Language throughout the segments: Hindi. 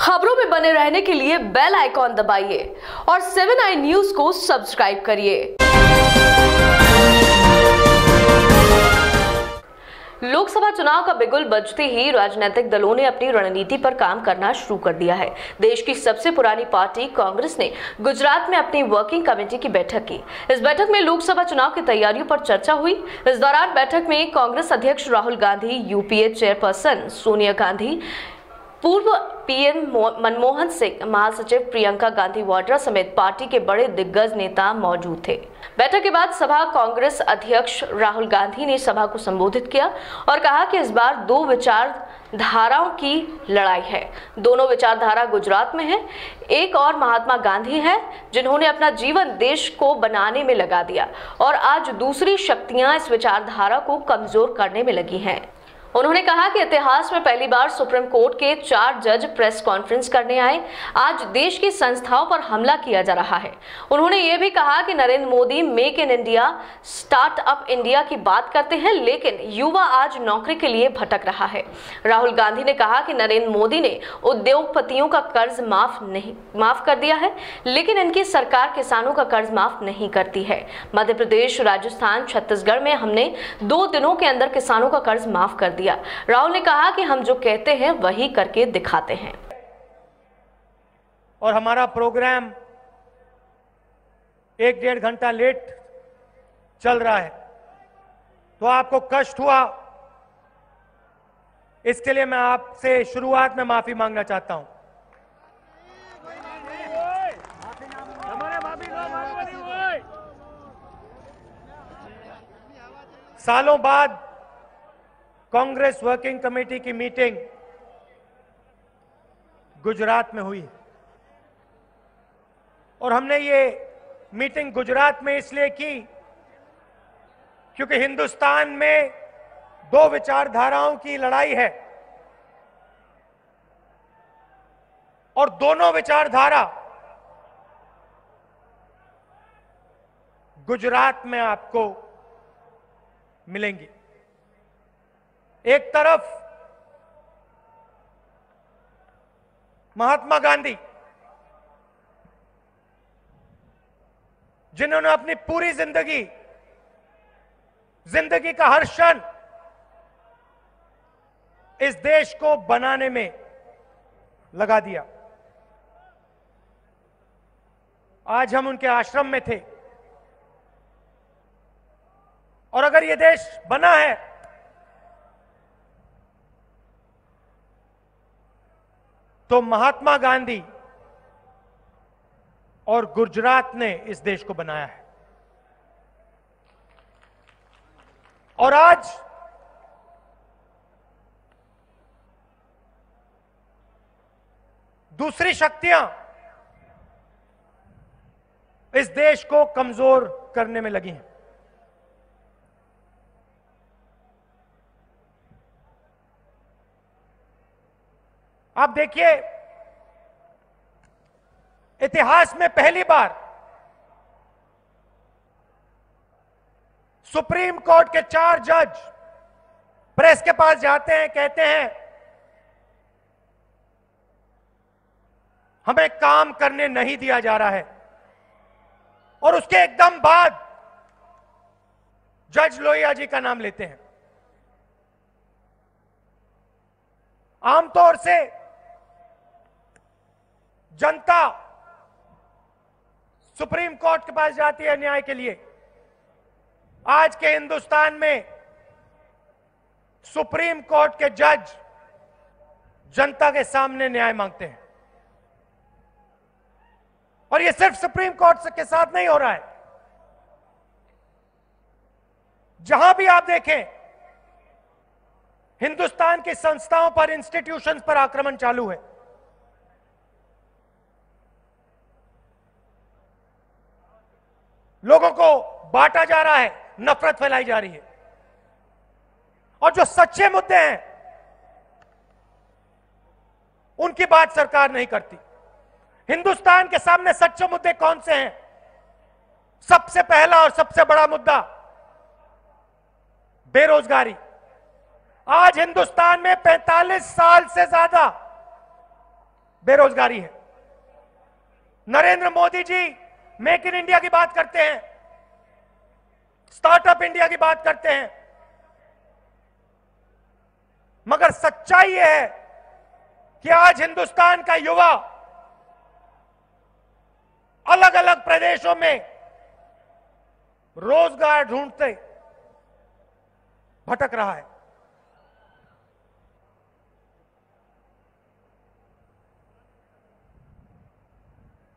खबरों में बने रहने के लिए बेल आइकॉन दबाइए और 7 आई न्यूज को सब्सक्राइब करिए। लोकसभा चुनाव का बिगुल बजते ही राजनीतिक दलों ने अपनी रणनीति पर काम करना शुरू कर दिया है। देश की सबसे पुरानी पार्टी कांग्रेस ने गुजरात में अपनी वर्किंग कमेटी की बैठक की। इस बैठक में लोकसभा चुनाव की तैयारियों पर चर्चा हुई। इस दौरान बैठक में कांग्रेस अध्यक्ष राहुल गांधी, यूपीए चेयरपर्सन सोनिया गांधी, पूर्व पीएम मनमोहन सिंह, महासचिव प्रियंका गांधी वाड्रा समेत पार्टी के बड़े दिग्गज नेता मौजूद थे। बैठक के बाद सभा कांग्रेस अध्यक्ष राहुल गांधी ने सभा को संबोधित किया और कहा कि इस बार दो विचारधाराओं की लड़ाई है। दोनों विचारधारा गुजरात में है। एक और महात्मा गांधी है जिन्होंने अपना जीवन देश को बनाने में लगा दिया और आज दूसरी शक्तियां इस विचारधारा को कमजोर करने में लगी हैं। उन्होंने कहा कि इतिहास में पहली बार सुप्रीम कोर्ट के 4 जज प्रेस कॉन्फ्रेंस करने आए। आज देश की संस्थाओं पर हमला किया जा रहा है। उन्होंने ये भी कहा कि Narendra Modi make in India, startup India की बात करते हैं, लेकिन युवा आज नौकरी के लिए भटक रहा है। राहुल गांधी ने कहा कि नरेंद्र मोदी ने उद्योगपतियों का कर्ज माफ कर दिया है, लेकिन इनकी सरकार किसानों का कर्ज माफ नहीं करती है। मध्य प्रदेश, राजस्थान, छत्तीसगढ़ में हमने 2 दिनों के अंदर किसानों का कर्ज माफ कर दिया। राहुल ने कहा कि हम जो कहते हैं वही करके दिखाते हैं। और हमारा प्रोग्राम 1-1.5 घंटा लेट चल रहा है, तो आपको कष्ट हुआ, इसके लिए मैं आपसे शुरुआत में माफी मांगना चाहता हूं। सालों बाद कांग्रेस वर्किंग कमेटी की मीटिंग गुजरात में हुई और हमने ये मीटिंग गुजरात में इसलिए की क्योंकि हिंदुस्तान में 2 विचारधाराओं की लड़ाई है और दोनों विचारधारा गुजरात में आपको मिलेंगी। एक तरफ महात्मा गांधी, जिन्होंने अपनी पूरी जिंदगी का हर क्षण इस देश को बनाने में लगा दिया। आज हम उनके आश्रम में थे और अगर यह देश बना है तो महात्मा गांधी और गुजरात ने इस देश को बनाया है। और आज दूसरी शक्तियां इस देश को कमजोर करने में लगी हैं। आप देखिए, इतिहास में पहली बार सुप्रीम कोर्ट के 4 जज प्रेस के पास जाते हैं, कहते हैं हमें काम करने नहीं दिया जा रहा है, और उसके एकदम बाद जज लोहिया जी का नाम लेते हैं। आमतौर से जनता सुप्रीम कोर्ट के पास जाती है न्याय के लिए। आज के हिंदुस्तान में सुप्रीम कोर्ट के जज जनता के सामने न्याय मांगते हैं, और यह सिर्फ सुप्रीम कोर्ट के साथ नहीं हो रहा है। जहां भी आप देखें, हिंदुस्तान की संस्थाओं पर, इंस्टीट्यूशंस पर आक्रमण चालू है। लोगों को बांटा जा रहा है, नफरत फैलाई जा रही है, और जो सच्चे मुद्दे हैं उनकी बात सरकार नहीं करती। हिंदुस्तान के सामने सच्चे मुद्दे कौन से हैं? सबसे पहला और सबसे बड़ा मुद्दा बेरोजगारी। आज हिंदुस्तान में 45 साल से ज्यादा बेरोजगारी है। Narendra Modi ji make in India की बात करते हैं, स्टार्टअप इंडिया की बात करते हैं, मगर सच्चाई यह है कि आज हिंदुस्तान का युवा अलग अलग प्रदेशों में रोजगार ढूंढते भटक रहा है।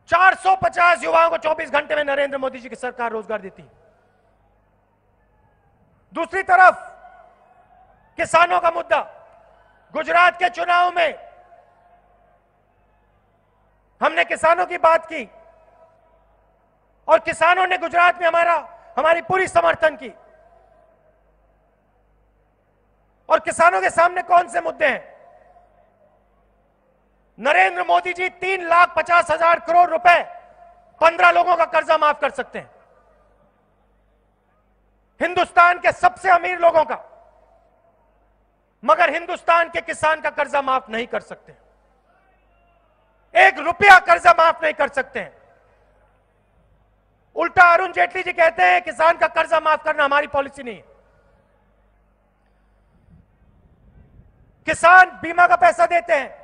$450 युवाओं को 24 घंटे में नरेंद्र मोदी जी की सरकार रोजगार देती है। दूसरी तरफ किसानों का मुद्दा, गुजरात के चुनाव में हमने किसानों की बात की और किसानों ने गुजरात में हमारी पूरी समर्थन की। और किसानों के सामने कौन से मुद्दे हैं? नरेंद्र मोदी जी 3,50,000 करोड़ रुपए 15 लोगों का कर्जा माफ कर सकते हैं, हिंदुस्तान के सबसे अमीर लोगों का, मगर हिंदुस्तान के किसान का कर्जा माफ नहीं कर सकते। 1 रुपया कर्जा माफ नहीं कर सकते हैं। उल्टा अरुण जेटली जी कहते हैं किसान का कर्जा माफ करना हमारी पॉलिसी नहीं है। किसान बीमा का पैसा देते हैं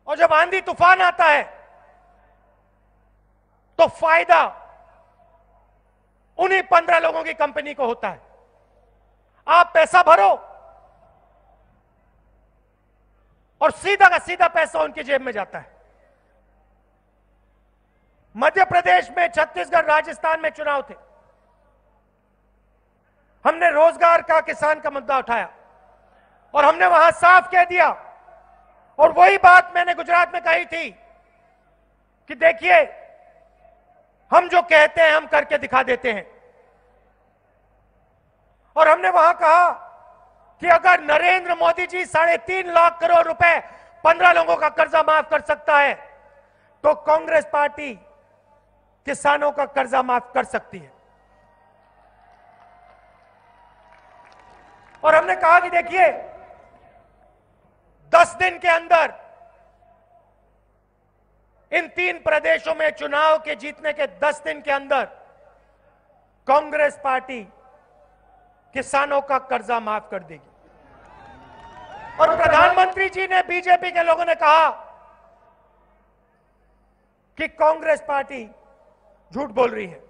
और जब आंधी तूफान आता है तो फायदा उन्हीं 15 लोगों की कंपनी को होता है। आप पैसा भरो और सीधा का सीधा पैसा उनकी जेब में जाता है। मध्य प्रदेश में, छत्तीसगढ़, राजस्थान में चुनाव थे, हमने रोजगार का, किसान का मुद्दा उठाया और हमने वहां साफ कह दिया, और वही बात मैंने गुजरात में कही थी कि देखिए हम जो कहते हैं हम करके दिखा देते हैं। और हमने वहां कहा कि अगर नरेंद्र मोदी जी 3.5 लाख करोड़ रुपए 15 लोगों का कर्जा माफ कर सकता है तो कांग्रेस पार्टी किसानों का कर्जा माफ कर सकती है। और हमने कहा कि देखिए 10 दिन के अंदर इन 3 प्रदेशों में चुनाव के जीतने के 10 दिन के अंदर कांग्रेस पार्टी किसानों का कर्जा माफ कर देगी। और प्रधानमंत्री जी ने, बीजेपी के लोगों ने कहा कि कांग्रेस पार्टी झूठ बोल रही है।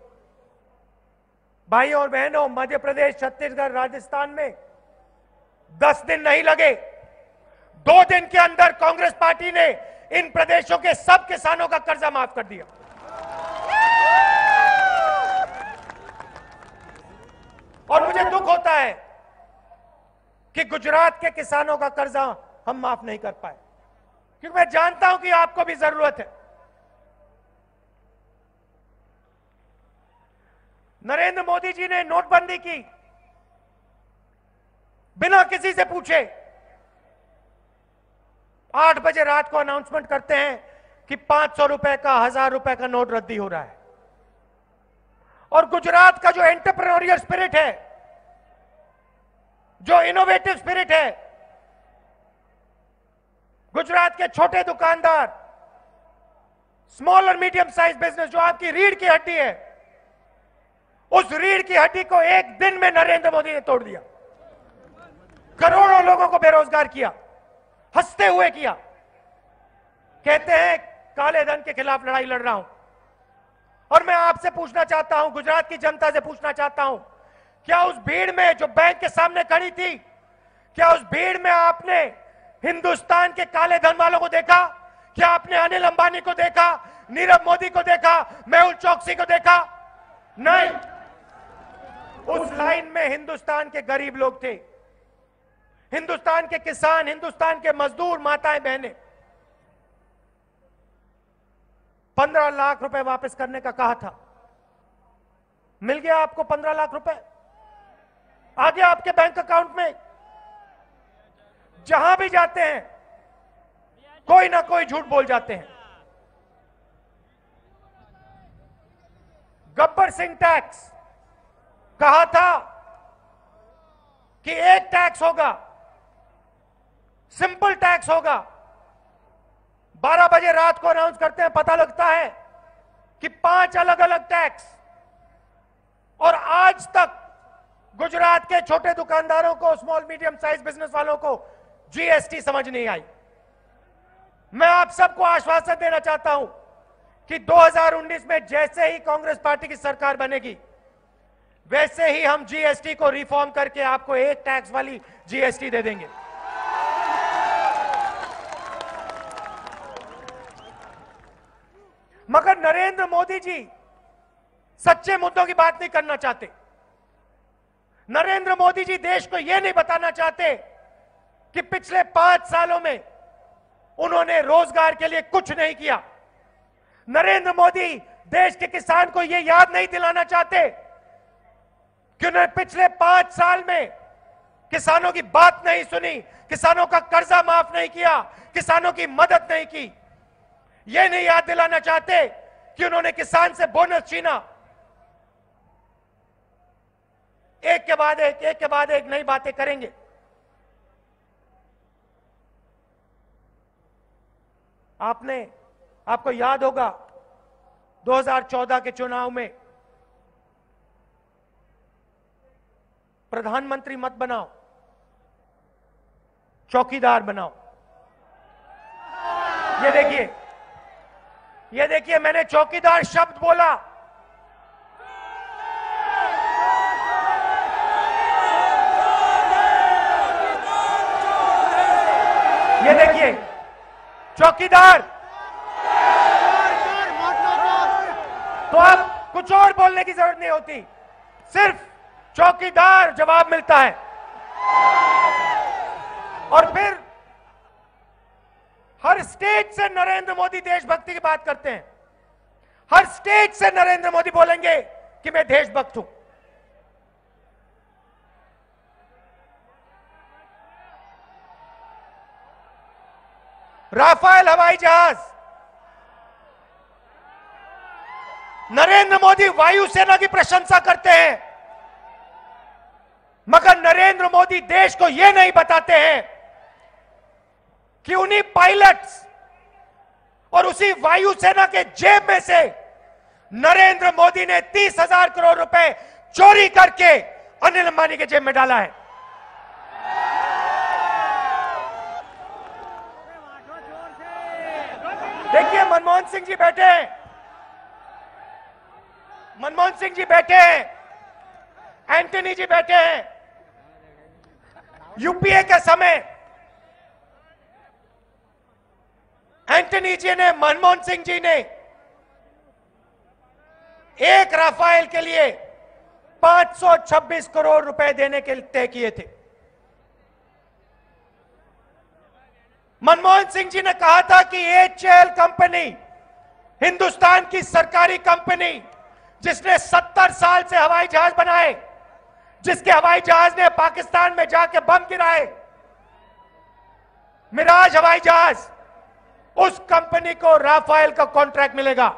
भाइयों और बहनों, मध्य प्रदेश, छत्तीसगढ़, राजस्थान में 10 दिन नहीं लगे, 2 दिन के अंदर कांग्रेस पार्टी ने इन प्रदेशों के सब किसानों का कर्जा माफ कर दिया। और मुझे दुख होता है कि गुजरात के किसानों का कर्जा हम माफ नहीं कर पाए, क्योंकि मैं जानता हूं कि आपको भी जरूरत है। नरेंद्र मोदी जी ने नोटबंदी की, बिना किसी से पूछे 8 बजे रात को अनाउंसमेंट करते हैं कि 500 रुपए का, 1000 रुपए का नोट रद्दी हो रहा है। और गुजरात का जो एंटरप्रेन्योरियल स्पिरिट है, जो इनोवेटिव स्पिरिट है, गुजरात के छोटे दुकानदार, स्मॉल और मीडियम साइज बिजनेस, जो आपकी रीढ़ की हड्डी है, उस रीढ़ की हड्डी को एक दिन में नरेंद्र मोदी ने तोड़ दिया। करोड़ों लोगों को बेरोजगार किया, हंसते हुए किया। कहते हैं काले धन के खिलाफ लड़ाई लड़ रहा हूं। और मैं आपसे पूछना चाहता हूं, गुजरात की जनता से पूछना चाहता हूं, क्या उस भीड़ में जो बैंक के सामने खड़ी थी, क्या उस भीड़ में आपने हिंदुस्तान के काले धन वालों को देखा? क्या आपने अनिल अंबानी को देखा, नीरव मोदी को देखा, मेहुल चौकसी को देखा? नहीं। उस लाइन में हिंदुस्तान के गरीब लोग थे, हिंदुस्तान के किसान, हिंदुस्तान के मजदूर, माताएं, बहनें। 15 लाख रुपए वापस करने का कहा था, मिल गया आपको 15 लाख रुपए, आ गया आपके बैंक अकाउंट में। जहां भी जाते हैं कोई ना कोई झूठ बोल जाते हैं। गब्बर सिंह टैक्स कहा था कि एक टैक्स होगा, सिंपल टैक्स होगा, 12 बजे रात को अनाउंस करते हैं, पता लगता है कि 5 अलग अलग टैक्स, और आज तक गुजरात के छोटे दुकानदारों को, स्मॉल मीडियम साइज बिजनेस वालों को जीएसटी समझ नहीं आई। मैं आप सबको आश्वासन देना चाहता हूं कि 2019 में जैसे ही कांग्रेस पार्टी की सरकार बनेगी, वैसे ही हम जीएसटी को रिफॉर्म करके आपको एक टैक्स वाली जीएसटी दे देंगे। मगर नरेंद्र मोदी जी सच्चे मुद्दों की बात नहीं करना चाहते। नरेंद्र मोदी जी देश को यह नहीं बताना चाहते कि पिछले 5 सालों में उन्होंने रोजगार के लिए कुछ नहीं किया। नरेंद्र मोदी देश के किसान को यह याद नहीं दिलाना चाहते कि उन्होंने पिछले 5 साल में किसानों की बात नहीं सुनी, किसानों का कर्जा माफ नहीं किया, किसानों की मदद नहीं की। यह नहीं याद दिलाना चाहते कि उन्होंने किसान से बोनस छीना। एक के बाद एक नई बातें करेंगे। आपको याद होगा 2014 के चुनाव में प्रधानमंत्री मत बनाओ, चौकीदार बनाओ। ये देखिए मैंने चौकीदार शब्द बोला। ये देखिए चौकीदार। तो अब कुछ और बोलने की जरूरत नहीं होती, सिर्फ चौकीदार जवाब मिलता है। और फिर हर स्टेज से नरेंद्र मोदी देशभक्ति की बात करते हैं। हर स्टेज से नरेंद्र मोदी बोलेंगे कि मैं देशभक्त हूं। राफेल हवाई जहाज, नरेंद्र मोदी वायुसेना की प्रशंसा करते हैं, मगर नरेंद्र मोदी देश को यह नहीं बताते हैं कि उन्हीं पायलट्स और उसी वायुसेना के जेब में से नरेंद्र मोदी ने 30,000 करोड़ रुपए चोरी करके अनिल अंबानी के जेब में डाला है। देखिए मनमोहन सिंह जी बैठे हैं, मनमोहन सिंह जी बैठे हैं, एंटनी जी बैठे हैं। यूपीए के समय एंटनी जी ने, मनमोहन सिंह जी ने एक राफेल के लिए 526 करोड़ रुपए देने के तय किए थे। मनमोहन सिंह जी ने कहा था कि एचएएल कंपनी, हिंदुस्तान की सरकारी कंपनी जिसने 70 साल से हवाई जहाज बनाए, जिसके हवाई जहाज ने पाकिस्तान में जाके बम गिराए, मिराज हवाई जहाज, उस कंपनी को राफेल का कॉन्ट्रैक्ट मिलेगा।